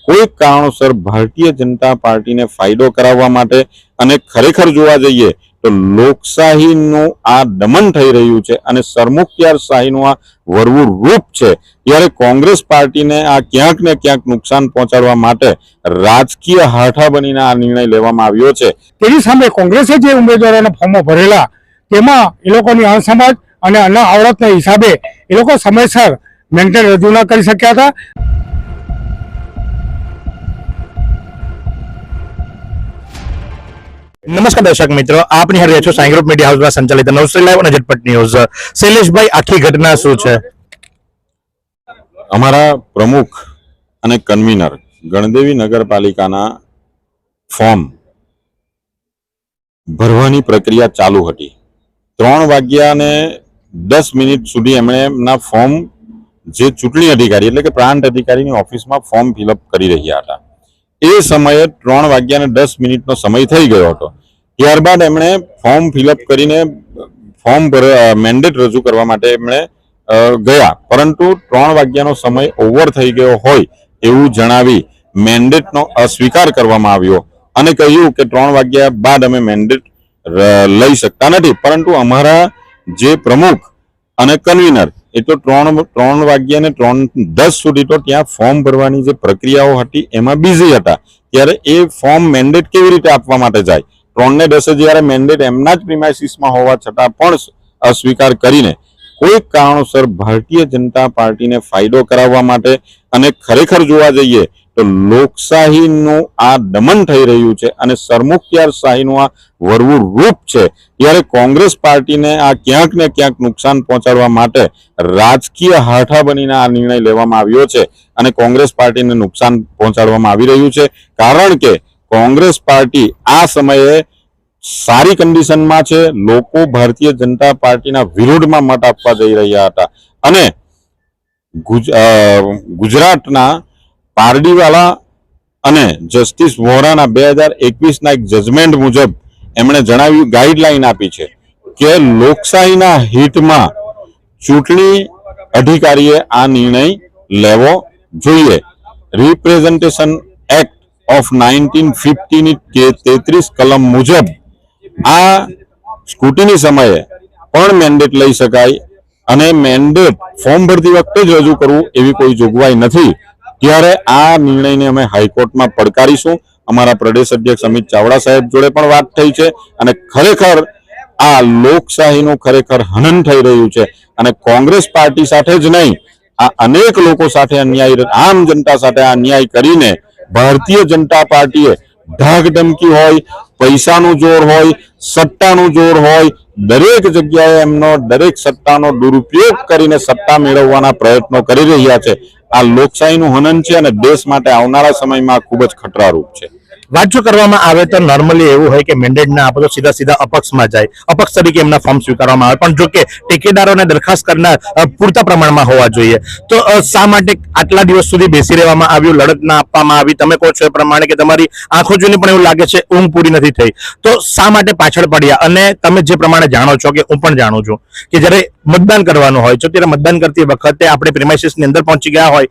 કોઈ કારણોસર ભારતીય જનતા પાર્ટીને ફાયદો કરાવવા માટે અને ખરેખર જોવા જઈએ તો લોકશાહીનું આ દમન થઈ રહ્યું છે અને સરમુખત્યારશાહીનું આ વરવું રૂપ છે, ત્યારે કોંગ્રેસ પાર્ટીને આ ક્યાંક ને ક્યાંક નુકસાન પહોંચાડવા માટે રાજકીય હાઠા બનીને આ નિર્ણય લેવામાં આવ્યો છે। તેની સામે કોંગ્રેસે જે ઉમેદવારોના ફોર્મો ભરેલા તેમાં એ લોકોની અણસમજ અને અનાવડતના હિસાબે એ લોકો સમયસર મેન્ટેન રજૂ ન કરી શક્યા હતા। नमस्कार दर्शक मित्रों, आप निहाळ રહ્યા છો સાઈ ગ્રુપ મીડિયા હાઉस में संचालित नवसारी लाइव અને झटपट न्यूज। शैलेषभाई, आखी घटना શું છે? અમારા પ્રમુખ અને કન્વીનર ગણદેવી નગરપાલિકાના ફોર્મ ભરવાની પ્રક્રિયા ચાલુ હતી। 3 વાગ્યાને 10 મિનિટ સુધી એમણે એમના ફોર્મ જે ચૂંટણી અધિકારી એટલે કે પ્રાંત અધિકારીની ઓફિસમાં ફોર્મ ફિલઅપ કરી રહ્યા હતા। એ સમયે 3 વાગ્યાને 10 મિનિટનો સમય થઈ ગયો હતો। ત્યારબાદ એમણે ફોર્મ ફિલઅપ કરીને ફોર્મ મેન્ડેટ રજૂ કરવા માટે એમણે ગયા, પરંતુ 3 વાગ્યાનો સમય ઓવર થઈ ગયો હોય એવું જણાવી મેન્ડેટનો અસ્વીકાર કરવામાં આવ્યો અને કહ્યું કે 3 વાગ્યા બાદ અમે મેન્ડેટ લઈ શકતા નથી। પરંતુ અમારા જે પ્રમુખ અને કન્વીનર એ તો 3 વાગ્યાને 3:10 સુધી તો ત્યાં ફોર્મ ભરવાની જે પ્રક્રિયાઓ હતી એમાં બિઝી હતા। ત્યારે એ ફોર્મ મેન્ડેટ કેવી રીતે આપવા માટે જાય? 3:10 જ્યારે મેન્ડેટ એમના જ પ્રિમાઇસીસમાં હોવા છતાં પણ અસ્વીકાર કરીને કોઈ કારણોસર ભારતીય જનતા પાર્ટીને ફાયદો કરાવવા માટે અને ખરેખર જોવા જઈએ તો લોકશાહીનું આ દમન થઈ રહ્યું છે અને સરમુખત્યારશાહીનું આ વરવું રૂપ છે, ત્યારે કોંગ્રેસ પાર્ટીને આ ક્યાંક ને ક્યાંક નુકસાન પહોંચાડવા માટે રાજકીય હાઠા બનીને આ નિર્ણય લેવામાં આવ્યો છે અને કોંગ્રેસ પાર્ટીને નુકસાન પહોંચાડવામાં આવી રહ્યું છે। કારણ કે કોંગ્રેસ પાર્ટી આ સમયે સારી કન્ડિશનમાં છે। લોકો ભારતીય જનતા પાર્ટીના વિરોધમાં મત આપવા જઈ રહ્યા હતા અને ગુજરાતના પારડીવાલા અને જસ્ટિસ વોરાના 2021ના એક જજમેન્ટ મુજબ એમણે જણાવ્યું, ગાઈડલાઈન આપી છે કે લોકશાહીના હિતમાં ચૂંટણી અધિકારીએ આ નિર્ણય લેવો જોઈએ। રિપ્રેઝન્ટેશન એક્ટ ઓફ 1950 ની 33 કલમ મુજબ આ સ્કૂટીની સમયે પણ મેન્ડેટ લઈ શકાય અને મેન્ડેટ ફોર્મ ભરતી વખતે જ રજૂ કરવું એવી કોઈ જોગવાઈ નથી। ત્યારે આ નિર્ણયને અમે હાઈકોર્ટમાં પડકારીશું। અમારા પ્રદેશ અધ્યક્ષ અમિત ચાવડા સાહેબ જોડે પણ વાત થઈ છે અને ખરેખર આ લોકશાહીનું ખરેખર હનન થઈ રહ્યું છે અને કોંગ્રેસ પાર્ટી સાથે જ નહીં, આ અનેક લોકો સાથે અન્યાય, આમ જનતા સાથે અન્યાય કરીને ભારતીય જનતા પાર્ટીએ ધાક ધમકી હોય, પૈસાનું જોર હોય, સત્તાનું જોર હોય, દરેક જગ્યાએ એમનો દરેક સત્તાનો દુરુપયોગ કરીને સત્તા મેળવવાના પ્રયત્નો કરી રહ્યા છે। આ લોકશાહીનું હનન છે અને દેશ માટે આવનારા સમયમાં ખૂબ જ ખતરારૂપ છે। વાત જો કરવામાં આવે તો નોર્મલી એવું હોય કે મેન્ડેટ ના આપો તો સીધા સીધા અપક્ષમાં જાય, અપક્ષ તરીકે એમના ફોર્મ સ્વીકારવામાં આવે, પણ જો કે ટેકેદારોને દરખાસ્ત કરનાર પૂરતા પ્રમાણમાં હોવા જોઈએ। તો શા માટે આટલા દિવસ સુધી બેસી રહેવામાં આવ્યું, લડત ના આપવામાં આવી? તમે કહો છો એ પ્રમાણે કે તમારી આંખો જોઈને પણ એવું લાગે છે ઊંઘ પૂરી નથી થઈ, તો શા માટે પાછળ પડ્યા? અને તમે જે પ્રમાણે જાણો છો કે હું પણ જાણું છું કે જ્યારે મતદાન કરવાનું હોય છે ત્યારે મતદાન કરતી વખતે આપણે પ્રિમાઇસીસની અંદર પહોંચી ગયા હોય,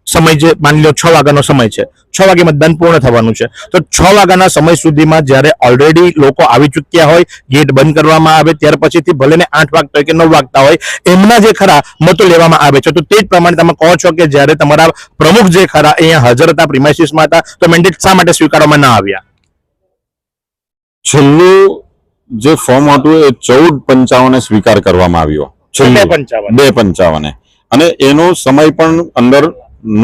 સમય જે માની લો 6 વાગ્યાનો સમય છે, 6 વાગે મતદાન પૂર્ણ થવાનું છે, તો 6 વાગ્યાના સમય સુધીમાં જ્યારે ઓલરેડી લોકો આવી ચૂક્યા હોય, ગેટ બંધ કરવામાં આવે, ત્યાર પછીથી ભલે ને 8 વાગતા હોય કે 9 વાગતા હોય એમના જે ખરા મતો લેવામાં આવે છે, તો તે જ પ્રમાણે તમે કહો છો કે જ્યારે તમારા પ્રમુખ જે ખરા અહીંયા હાજર હતા, પ્રિમાઇસીસમાં હતા, તો મેન્ડેટ શા માટે સ્વીકારવામાં ના આવ્યા? છેલ્લું જે ફોર્મ હતું એ 14:55 સ્વીકાર કરવામાં આવ્યો, 2:55, અને એનો સમય પણ અંદર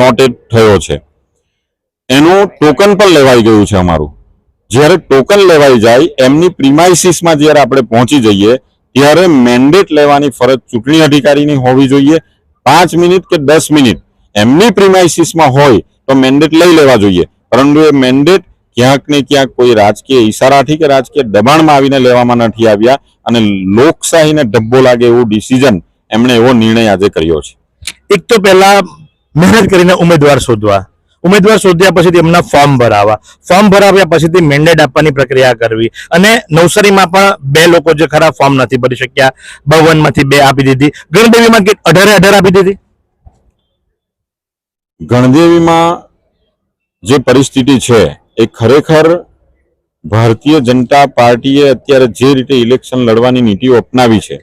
નોટેડ થયો છે। એનું ટોકન પણ લેવાઈ ગયું છે અમારું। જ્યારે ટોકન લેવાઈ જાય એમની પ્રિમાઇસીસમાં જ્યારે આપણે પહોંચી જઈએ ત્યારે મેન્ડેટ લેવાની ફરજ ચૂંટણી અધિકારીની હોવી જોઈએ। 5 મિનિટ કે 10 મિનિટ એમની પ્રિમાઇસીસમાં હોય તો મેન્ડેટ લઈ લેવા જોઈએ, પરંતુ એ મેન્ડેટ ક્યાંક ને ક્યાંક કોઈ રાજકીય ઈશારાથી કે રાજકીય દબાણમાં આવીને લેવામાં નથી આવ્યા અને લોકશાહીને ધબ્બો લાગે એવું ડિસિઝન એમણે એવો નિર્ણય આજે કર્યો છે। એક તો પહેલા મહેનત કરીને ઉમેદવાર શોધવા, ઉમેદવાર શોધ્યા પછી એમના ફોર્મ ભરાવા, ફોર્મ ભરાવ્યા પછી મેન્ડેટ આપવાની પ્રક્રિયા કરવી, અને નવસારીમાં પણ 2 લોકો જે ખરા ફોર્મ નથી ભરી શક્યા, 52માંથી 2 આપી દીધી, ગણદેવીમાં 18 આપી દીધી। ગણદેવીમાં જે પરિસ્થિતિ છે એ ખરેખર ભારતીય જનતા પાર્ટીએ અત્યારે જે રીતે ઇલેક્શન લડવાની નીતિઓ અપનાવી છે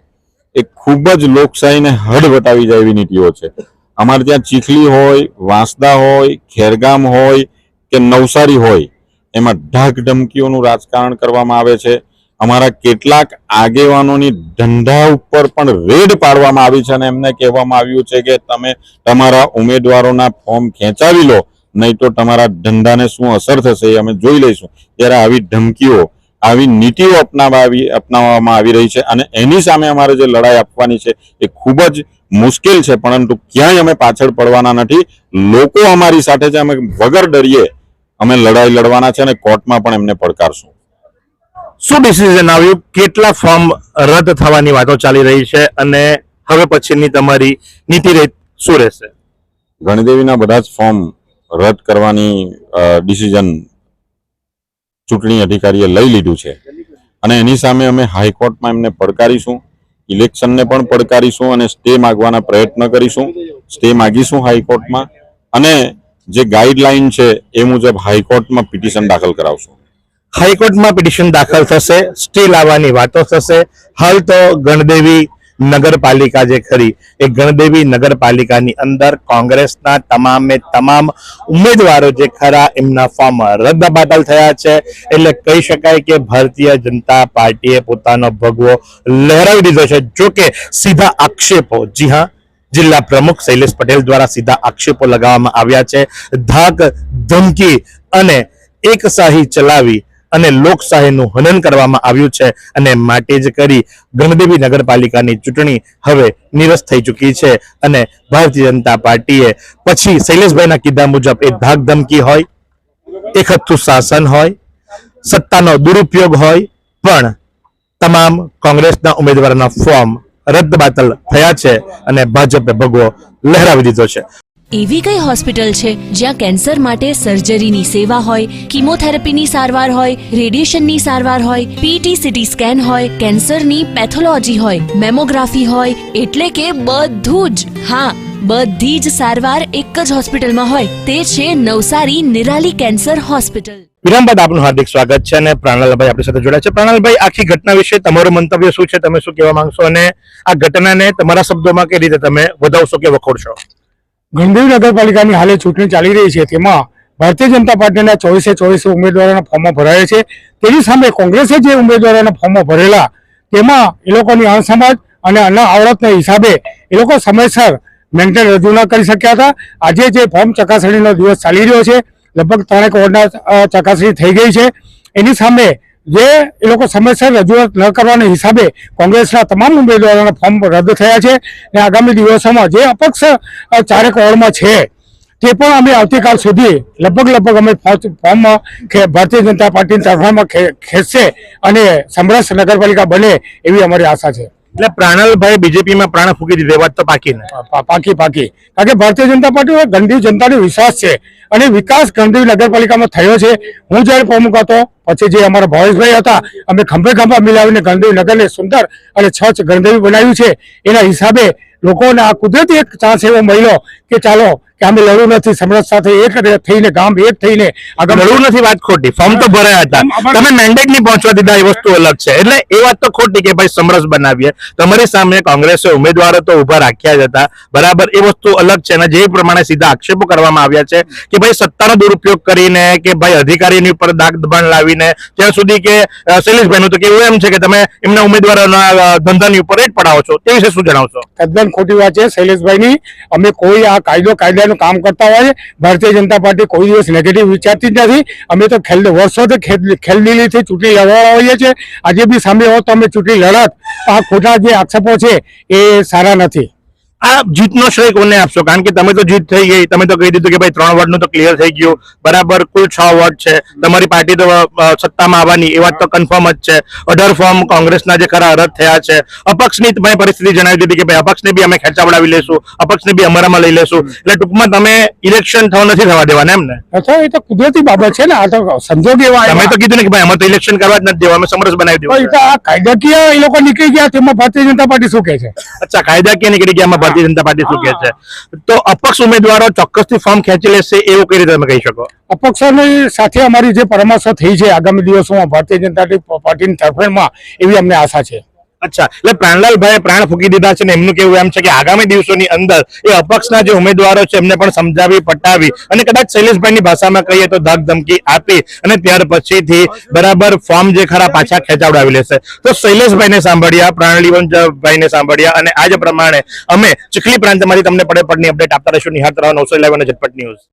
એ ખૂબ જ લોકશાહીને હદ વટાવી જાય એવી નીતિઓ છે. અમારે ત્યાં ચીખલી હોય, વાંસદા હોય, ખેરગામ હોય કે નવસારી હોય, એમાં ઢાક ધમકીઓનું રાજકારણ કરવામાં આવે છે. અમારા કેટલાક આગેવાનોની ધંધા ઉપર પણ રેડ પાડવામાં આવી છે અને એમને કહેવામાં આવ્યું છે કે તમે તમારા ઉમેદવારોના ફોર્મ ખેંચાવી લો, નહીં તો તમારા ધંધાને શું અસર થશે એ અમે જોઈ લઈશું. ત્યારે આવી ધમકીઓ, આવી નીતિઓ અપનાવવામાં આવી રહી છે અને એની સામે અમારે જે લડાઈ આપવાની છે એ ખૂબ જ મુશ્કેલ છે, પરંતુ ક્યાંય અમે પાછળ પડવાના નથી. લોકો અમારી સાથે છે, અમે વગર ડરીએ અમે લડાઈ લડવાના છે અને કોર્ટમાં પણ એમને પડકારશું. શું ડિસિઝન આવ્યું? કેટલા ફોર્મ રદ થવાની વાતો ચાલી રહી છે અને હવે પછીની તમારી નીતિ રીત શું રહેશે? ગણદેવીના બધા જ ફોર્મ રદ કરવાની ડિસિઝન ચૂંટણી અધિકારીએ લઈ લીધું છે અને એની સામે અમે હાઈકોર્ટમાં એમને પડકારીશું, ઇલેક્શનને પણ પડકારીશું અને સ્ટે માંગવાના પ્રયત્ન કરીશું. સ્ટે માંગીશું હાઈકોર્ટમાં અને જે ગાઈડલાઈન છે એ મુજબ હાઈકોર્ટમાં પિટિશન દાખલ કરાવશું. હાઈકોર્ટમાં પિટિશન દાખલ થશે, સ્ટે લાવવાની વાતો થશે. હાલ તો ગણદેવી નગરપાલિકા જે ખરી એ ગણદેવી નગરપાલિકાની અંદર કોંગ્રેસના તમામે તમામ ઉમેદવારો જે ખરા એમના ફોર્મ રદબાતલ થયા છે. એટલે કહી શકાય કે ભારતીય જનતા પાર્ટીએ પોતાનો ભગવો લહેરાવી દીધો છે. જો કે સીધા આક્ષેપો, જી હા, જિલ્લા પ્રમુખ શૈલેષ પટેલ દ્વારા સીધા આક્ષેપો લગાવવામાં આવ્યા છે. ધાક ધમકી અને એકશાહી ચલાવી અને લોકશાહીનું હનન કરવામાં આવ્યું છે અને માટે જ કરી ગણદેવી નગરપાલિકાની ચૂંટણી હવે નિરસ્ત થઈ ચૂકી છે અને ભારતીય જનતા પાર્ટીએ પછી શૈલેષભાઈના કીધા મુજબ એ ધાક ધમકી હોય, એકહથ્થું શાસન હોય, સત્તાનો દુરુપયોગ હોય, પણ તમામ કોંગ્રેસના ઉમેદવારોના ફોર્મ રદબાતલ થયા છે અને ભાજપે ભગવો લહેરાવી દીધો છે. એવી કઈ હોસ્પિટલ છે જ્યાં કેન્સર માટે સર્જરીની સેવા હોય, કિમોથેરાપીની સારવાર હોય, રેડિયેશનની સારવાર હોય, પીટી સીટી સ્કેન હોય, કેન્સરની પેથોલોજી હોય, મેમોગ્રાફી હોય, એટલે કે બધું જ. હા, બધી જ સારવાર એક જ હોસ્પિટલમાં હોય. તે છે નવસારી નિરાલી કેન્સર હોસ્પિટલ. વિરામ બાદ આપનું હાર્દિક સ્વાગત છે અને પ્રાણલાલભાઈ આપણી સાથે જોડાયા છે. પ્રાણલાલભાઈ, આખી ઘટના વિશે તમારું મંતવ્ય શું છે? તમે શું કહેવા માંગશો અને આ ઘટનાને તમારા શબ્દોમાં કઈ રીતે તમે વધાવશો કે વખોડશો? ગણદેવી નગરપાલિકાની હાલે ચૂંટણી ચાલી રહી છે, તેમાં ભારતીય જનતા પાર્ટીના 24 ઉમેદવારોના ફોર્મો ભરાયા છે. તેની સામે કોંગ્રેસે જે ઉમેદવારોના ફોર્મો ભરેલા તેમાં એ લોકોની અણસમજ અને અનાવડતના હિસાબે એ લોકો સમયસર મેન્ટેન રજૂ ન કરી શક્યા હતા. આજે જે ફોર્મ ચકાસણીનો દિવસ ચાલી રહ્યો છે, લગભગ 3 કરોડના ચકાસણી થઈ ગઈ છે. એની સામે જે એ લોકો સમયસર રજૂઆત ન કરવાના હિસાબે કોંગ્રેસના તમામ ઉમેદવારોના ફોર્મ રદ થયા છે અને આગામી દિવસોમાં જે અપક્ષ 4 વોર્ડમાં છે તે પણ અમે આવતીકાલ સુધી લગભગ અમે ફોર્મ ભારતીય જનતા પાર્ટીની તરફેણમાં ખેંચશે અને સમરસ નગરપાલિકા બને એવી અમારી આશા છે. એટલે પ્રાણલભાઈ બીજેપીમાં પ્રાણ ફૂકી દીધે વાત તો પાકી ને પાકી કારણ કે ભારતીય જનતા પાર્ટી ગણદેવી જનતાનો વિશ્વાસ છે અને વિકાસ ગણદેવી નગરપાલિકામાં થયો છે. હું જ્યારે પ્રમુખ હતો પછી જે અમારા ભાવેશભાઈ હતા, અમે ખંભે મિલાવીને ગણદેવી નગરને સુંદર અને સ્વચ્છ ગણદેવી બનાવ્યું છે. એના હિસાબે લોકોને આ કુદરતી એક ચાન્સ એવો મળ્યો કે ચાલો કે અમે લડવું નથી, સમરસ સાથે એક થઈને ગામ એક થઈને આગળ લડવું નથી. વાત ખોટી, ફોર્મ તો ભરાયા હતા, તમે મેન્ડેટ નહીં પહોંચવા દીધા એ વસ્તુ અલગ છે. એટલે એ વાત તો ખોટી કે ભાઈ સમરસ બનાવીએ. તમારી સામે કોંગ્રેસે ઉમેદવારો તો ઉભા રાખ્યા જ હતા, બરાબર, એ વસ્તુ અલગ છે અને જે પ્રમાણે સીધા આક્ષેપો કરવામાં આવ્યા છે કે ભાઈ સત્તાનો દુરુપયોગ કરીને કે ભાઈ અધિકારીની ઉપર દાગ દબાણ લાવીને ત્યાં સુધી કે શૈલેષભાઈનું તો કેવું એમ છે કે તમે એમના ઉમેદવારોના ધંધાની ઉપર રેટ પડાવો છો, તે વિશે શું જણાવશો? તદ્દન ખોટી વાત છે શૈલેષભાઈની. અમે કોઈ આ કાયદાનું કામ કરતા હોય, ભારતીય જનતા પાર્ટી કોઈ દિવસ નેગેટિવ વિચારતી જ નથી. અમે તો વર્ષોથી ખેલદિલીથી ચૂંટણી લડવા હોઈએ છીએ. આજે બી સામે હોત તો અમે ચૂંટણી લડત. આ ખોટા જે આક્ષેપો છે એ સારા નથી. આ જીતનો શ્રેય કોને આપશો? કારણ કે તમે તો જીત થઈ ગઈ, તમે તો કહી દીધું કે ભાઈ 3 વોર્ડનું તો ક્લિયર થઈ ગયું, બરાબર, કુલ 6 વોર્ડ છે, તમારી પાર્ટી તો સત્તામાં આવવાની એ વાત તો કન્ફર્મ જ છે. 18 ફોર્મ કોંગ્રેસના જે ખરા રદ થયા છે. અપક્ષની તમે પરિસ્થિતિ જણાવી દીધી કે ભાઈ અપક્ષને બી અમે ખેંચાવડાવી લેશું, અપક્ષને બી અમારામાં લઈ લેશું. એટલે ટૂંકમાં તમે ઇલેક્શન નથી થવા દેવાના એમ ને? અચ્છા, એ તો કુદરતી બાબત છે ને. આ તો સંજોગ એવા તમે તો કીધું ને કે ભાઈ અમે તો ઇલેક્શન કરવા જ નથી દેવા, અમે સમરસ બનાવી દેવું. આ કાયદાકીય એ લોકો નીકળી ગયા, તેમાં ભારતીય જનતા પાર્ટી શું કહે છે? અચ્છા, કાયદાકીય નીકળી ગયા, ભારતીય જનતા પાર્ટી શું કહે છે, તો અપક્ષ ઉમેદવારો ચોક્કસથી ફોર્મ ખેંચી લેશે એવું કઈ રીતે તમે કહી શકો? અપક્ષોની સાથે અમારી જે પરામર્શ થઈ છે આગામી દિવસોમાં ભારતીય જનતા પાર્ટીની તરફેણમાં એવી અમને આશા છે. અચ્છા, એટલે પ્રાણલાલભાઈ પ્રાણ ફૂંકી દીધા છે ને એમનું કેવું એમ છે કે આગામી દિવસોની અંદર એ અપક્ષના જે ઉમેદવારો છે એમને પણ સમજાવી પટાવી અને કદાચ શૈલેષભાઈની ભાષામાં કહીએ તો ધાક ધમકી આપી અને ત્યાર પછીથી બરાબર ફોર્મ જે ખરા પાછા ખેંચાવડાવી લેશે. તો શૈલેષભાઈને સાંભળ્યા, પ્રાણલીવનભાઈને સાંભળ્યા અને આ જ પ્રમાણે અમે ચીખલી પ્રાંતમાંથી તમને પડે પડની અપડેટ આપતા રહીશું. નિહાળતા રહો 911 ઝટપટ ન્યૂઝ.